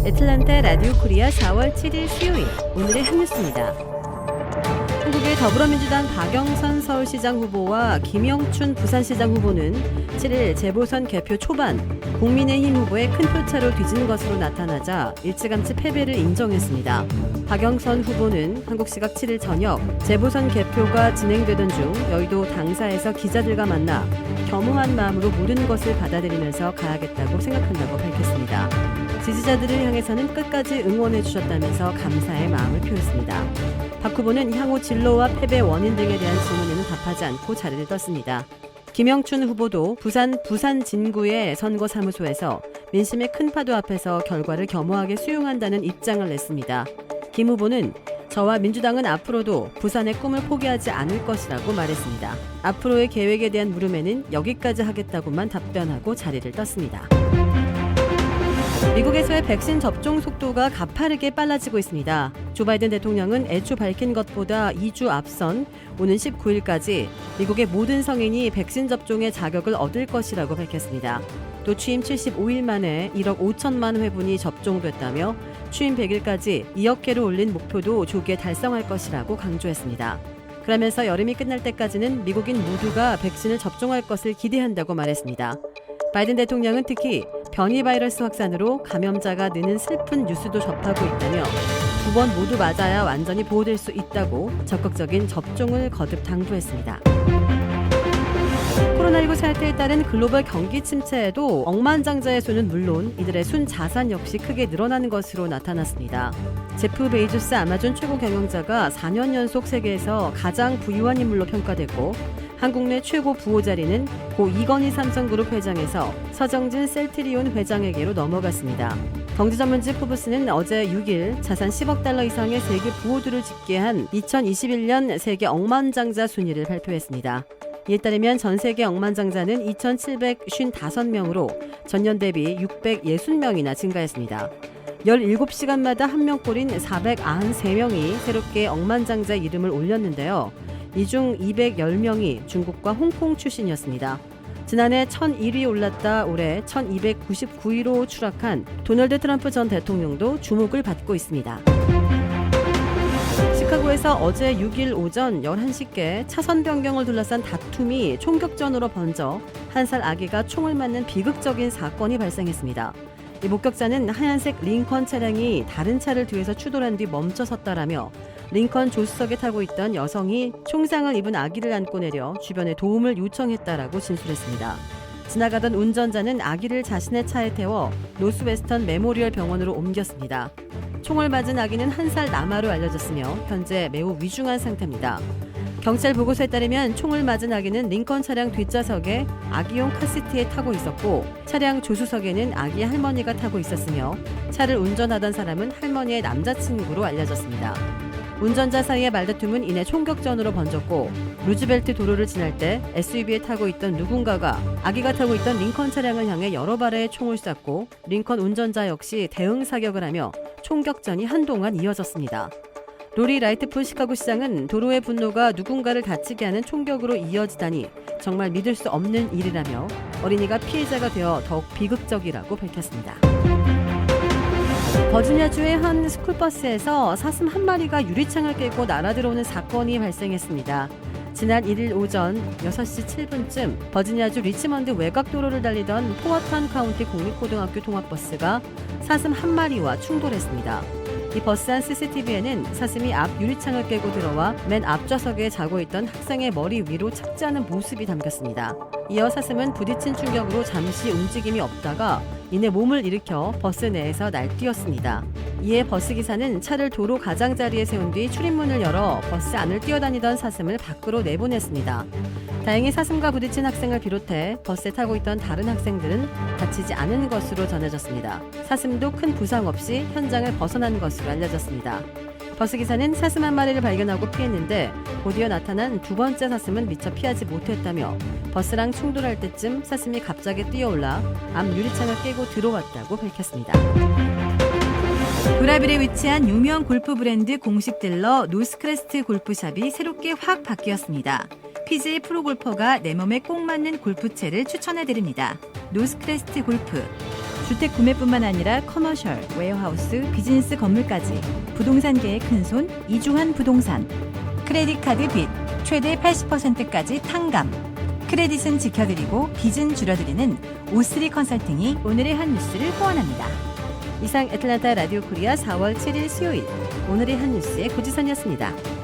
애틀랜타 라디오 코리아 4월 7일 수요일 오늘의 한 뉴스입니다. 한국의 더불어민주당 박영선 서울시장 후보와 김영춘 부산시장 후보는 7일 재보선 개표 초반 국민의힘 후보의 큰 표차로 뒤진 것으로 나타나자 일찌감치 패배를 인정했습니다. 박영선 후보는 한국 시각 7일 저녁 재보선 개표가 진행되던 중 여의도 당사에서 기자들과 만나 겸허한 마음으로 모든 것을 받아들이면서 가야겠다고 생각한다고 밝혔습니다. 지지자들을 향해서는 끝까지 응원해 주셨다면서 감사의 마음을 표했습니다. 박 후보는 향후 진로와 패배 원인 등에 대한 질문에는 답하지 않고 자리를 떴습니다. 김영춘 후보도 부산 진구의 선거사무소에서 민심의 큰 파도 앞에서 결과를 겸허하게 수용한다는 입장을 냈습니다. 김 후보는 저와 민주당은 앞으로도 부산의 꿈을 포기하지 않을 것이라고 말했습니다. 앞으로의 계획에 대한 물음에는 여기까지 하겠다고만 답변하고 자리를 떴습니다. 미국에서의 백신 접종 속도가 가파르게 빨라지고 있습니다. 조 바이든 대통령은 애초 밝힌 것보다 2주 앞선 오는 19일까지 미국의 모든 성인이 백신 접종의 자격을 얻을 것이라고 밝혔습니다. 또 취임 75일 만에 1억 5천만 회분이 접종됐다며 취임 100일까지 2억 회를 올린 목표도 조기에 달성할 것이라고 강조했습니다. 그러면서 여름이 끝날 때까지는 미국인 모두가 백신을 접종할 것을 기대한다고 말했습니다. 바이든 대통령은 특히 변이 바이러스 확산으로 감염자가 느는 슬픈 뉴스도 접하고 있다며 2번 모두 맞아야 완전히 보호될 수 있다고 적극적인 접종을 거듭 당부했습니다. 코로나19 사태에 따른 글로벌 경기 침체에도 억만장자의 수는 물론 이들의 순 자산 역시 크게 늘어나는 것으로 나타났습니다. 제프 베이조스 아마존 최고 경영자가 4년 연속 세계에서 가장 부유한 인물로 평가됐고 한국 내 최고 부호 자리는 고 이건희 삼성그룹 회장에서 서정진 셀트리온 회장에게로 넘어갔습니다. 경제 전문지 포브스는 어제 6일 자산 10억 달러 이상의 세계 부호들을 집계한 2021년 세계 억만장자 순위를 발표했습니다. 이에 따르면 전 세계 억만장자는 2,755명으로 전년 대비 660명이나 증가했습니다. 17시간마다 한 명꼴인 493명이 새롭게 억만장자 이름을 올렸는데요. 이 중 210명이 중국과 홍콩 출신이었습니다. 지난해 1001위 올랐다 올해 1299위로 추락한 도널드 트럼프 전 대통령도 주목을 받고 있습니다. 시카고에서 어제 6일 오전 11시께 차선 변경을 둘러싼 다툼이 총격전으로 번져 한 살 아기가 총을 맞는 비극적인 사건이 발생했습니다. 이 목격자는 하얀색 링컨 차량이 다른 차를 뒤에서 추돌한 뒤 멈춰섰다라며 링컨 조수석에 타고 있던 여성이 총상을 입은 아기를 안고 내려 주변에 도움을 요청했다라고 진술했습니다. 지나가던 운전자는 아기를 자신의 차에 태워 노스웨스턴 메모리얼 병원으로 옮겼습니다. 총을 맞은 아기는 1살 남아로 알려졌으며 현재 매우 위중한 상태입니다. 경찰 보고서에 따르면 총을 맞은 아기는 링컨 차량 뒷좌석에 아기용 카시트에 타고 있었고 차량 조수석에는 아기의 할머니가 타고 있었으며 차를 운전하던 사람은 할머니의 남자친구로 알려졌습니다. 운전자 사이의 말다툼은 이내 총격전으로 번졌고 루즈벨트 도로를 지날 때 SUV에 타고 있던 누군가가 아기가 타고 있던 링컨 차량을 향해 여러 발의 총을 쐈고 링컨 운전자 역시 대응 사격을 하며 총격전이 한동안 이어졌습니다. 로리 라이트풀 시카고 시장은 도로의 분노가 누군가를 다치게 하는 총격으로 이어지다니 정말 믿을 수 없는 일이라며 어린이가 피해자가 되어 더욱 비극적이라고 밝혔습니다. 버지니아주의 한 스쿨버스에서 사슴 한 마리가 유리창을 깨고 날아들어오는 사건이 발생했습니다. 지난 1일 오전 6시 7분쯤 버지니아주 리치먼드 외곽도로를 달리던 포워턴 카운티 공립고등학교 통학버스가 사슴 한 마리와 충돌했습니다. 이 버스 안 CCTV에는 사슴이 앞 유리창을 깨고 들어와 맨 앞좌석에 자고 있던 학생의 머리 위로 착지하는 모습이 담겼습니다. 이어 사슴은 부딪힌 충격으로 잠시 움직임이 없다가 이내 몸을 일으켜 버스 내에서 날뛰었습니다. 이에 버스 기사는 차를 도로 가장자리에 세운 뒤 출입문을 열어 버스 안을 뛰어다니던 사슴을 밖으로 내보냈습니다. 다행히 사슴과 부딪힌 학생을 비롯해 버스에 타고 있던 다른 학생들은 다치지 않은 것으로 전해졌습니다. 사슴도 큰 부상 없이 현장을 벗어난 것으로 알려졌습니다. 버스기사는 사슴 한 마리를 발견하고 피했는데 곧이어 나타난 두 번째 사슴은 미처 피하지 못했다며 버스랑 충돌할 때쯤 사슴이 갑자기 뛰어올라 앞 유리창을 깨고 들어왔다고 밝혔습니다. 도라빌에 위치한 유명 골프 브랜드 공식 딜러 노스크레스트 골프샵이 새롭게 확 바뀌었습니다. PGA 프로골퍼가 내 몸에 꼭 맞는 골프채를 추천해드립니다. 노스크레스트 골프. 주택 구매뿐만 아니라 커머셜, 웨어하우스, 비즈니스 건물까지 부동산계의 큰손 이주환 부동산. 크레딧 카드 빚 최대 80%까지 탕감. 크레딧은 지켜드리고 빚은 줄여드리는 오스리 컨설팅이 오늘의 한 뉴스를 후원합니다. 이상 애틀란타 라디오 코리아 4월 7일 수요일 오늘의 한 뉴스의 고지선이었습니다.